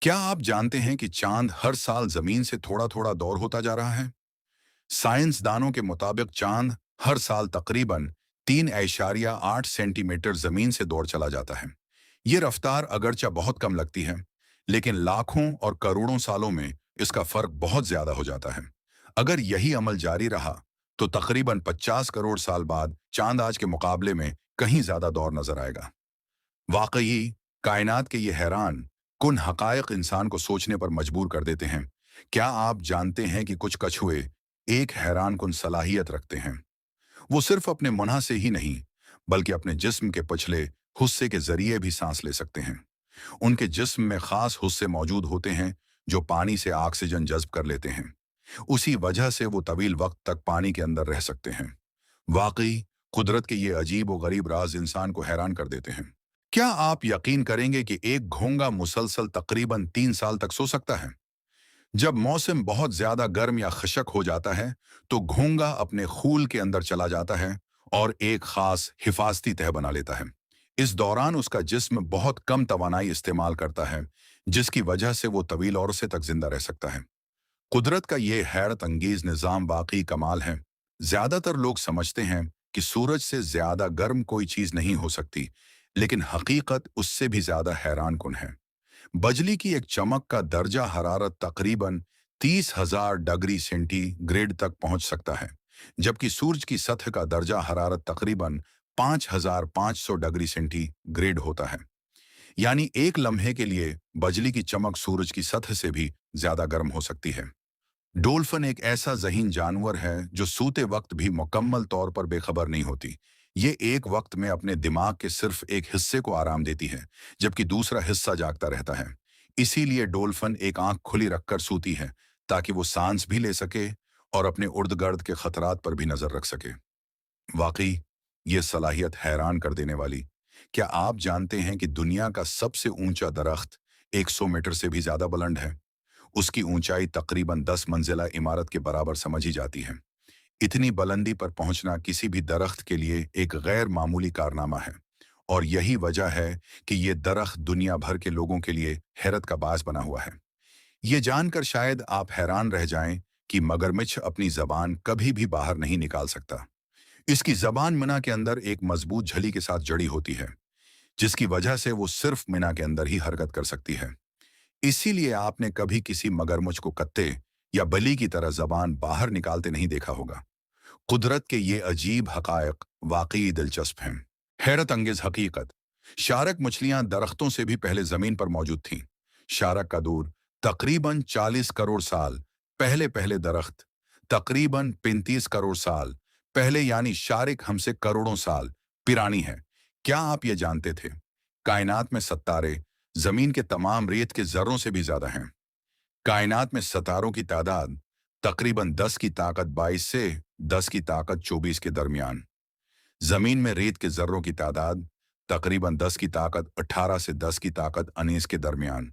क्या आप जानते हैं कि चांद हर साल जमीन से थोड़ा थोड़ा दूर होता जा रहा है? साइंसदानों के मुताबिक चांद हर साल तकरीबन 3.8 सेंटीमीटर जमीन से दूर चला जाता है। ये रफ्तार अगरचे बहुत कम लगती है, लेकिन लाखों और करोड़ों सालों में इसका फर्क बहुत ज्यादा हो जाता है। अगर यही अमल जारी रहा, तो तकरीबन 50 करोड़ साल बाद चांद आज के मुकाबले में कहीं ज्यादा दूर नजर आएगा। वाकई कायनात के ये हैरान कुन हकायक इंसान को सोचने पर मजबूर कर देते हैं। क्या आप जानते हैं कि कुछ कछुए एक हैरान कुन सलाहियत रखते हैं? वो सिर्फ अपने मुंह से ही नहीं, बल्कि अपने जिस्म के पिछले हिस्से के जरिए भी सांस ले सकते हैं। उनके जिस्म में खास हिस्से मौजूद होते हैं जो पानी से ऑक्सीजन जज्ब कर लेते हैं। उसी वजह से वो तवील वक्त तक पानी के अंदर रह सकते हैं। वाकई कुदरत के ये अजीब और गरीब राज इंसान को हैरान कर देते हैं। क्या आप यकीन करेंगे कि एक घोंगा मुसलसल तकरीबन 3 साल तक सो सकता है? जब मौसम बहुत ज्यादा गर्म या खशक हो जाता है, तो घोंगा अपने खूल के अंदर चला जाता है और एक खास हिफाजती तह बना लेता है। इस दौरान उसका जिस्म बहुत कम तवानाई इस्तेमाल करता है, जिसकी वजह से वो तवील अरसे तक जिंदा रह सकता है। कुदरत का ये हैरत अंगेज निज़ाम वाकई कमाल है। ज्यादातर लोग समझते हैं कि सूरज से ज्यादा गर्म कोई चीज नहीं हो सकती, लेकिन हकीकत उससे भी ज्यादा हैरान कुन है। बिजली की एक चमक का दर्जा हरारत तकरीबन 30,000 डिग्री सेंटीग्रेड तक पहुंच सकता है, जबकि सूरज की सतह का दर्जा हरारत तकरीबन 5,500 डिग्री सेंटीग्रेड होता है। यानी एक लम्हे के लिए बिजली की चमक सूरज की सतह से भी ज्यादा गर्म हो सकती है। डोल्फिन एक ऐसा ज़हीन जानवर है जो सूते वक्त भी मुकम्मल तौर पर बेखबर नहीं होती। ये एक वक्त में अपने दिमाग के सिर्फ एक हिस्से को आराम देती है, जबकि दूसरा हिस्सा जागता रहता है। इसीलिए डोल्फिन एक आंख खुली रखकर सूती है, ताकि वो सांस भी ले सके और अपने उर्द गर्द के खतरात पर भी नजर रख सके। वाकई ये सलाहियत हैरान कर देने वाली। क्या आप जानते हैं कि दुनिया का सबसे ऊंचा दरख्त 100 मीटर से भी ज्यादा बुलंद है? उसकी ऊंचाई तकरीबन 10 मंजिला इमारत के बराबर समझी जाती है। इतनी बुलंदी पर पहुंचना किसी भी दरख्त के लिए एक गैर मामूली कारनामा है, और यही वजह है कि ये दरख्त दुनिया भर के लोगों के लिए हैरत का बास बना हुआ है। ये जानकर शायद आप हैरान रह जाएं कि मगरमच्छ अपनी जबान कभी भी बाहर नहीं निकाल सकता। इसकी जबान मिना के अंदर एक मजबूत झली के साथ जड़ी होती है, जिसकी वजह से वो सिर्फ मिना के अंदर ही हरकत कर सकती है। इसीलिए आपने कभी किसी मगरमच्छ को कत्ते या बली की तरह जबान बाहर निकालते नहीं देखा होगा। कुदरत के ये अजीब हकायक वाकई दिलचस्प हैं। हैरत अंगेज हकीकत, शारक मछलियां दरख्तों से भी पहले जमीन पर मौजूद थीं। शारक का दूर तकरीबन 40 करोड़ साल पहले पहले दरख्त तकरीबन 35 करोड़ साल पहले, यानी शारिक हमसे करोड़ों साल पुरानी है। क्या आप ये जानते थे? कायनात में सितारे जमीन के तमाम रेत के जर्रों से भी ज्यादा हैं। कायनात में सितारों की तादाद तकरीबन 10 की ताकत 22 से 10 की ताकत 24 के दरमियान। जमीन में रेत के जर्रों की तादाद तकरीबन 10 की ताकत 18 से 10 की ताकत 19 के दरमियान।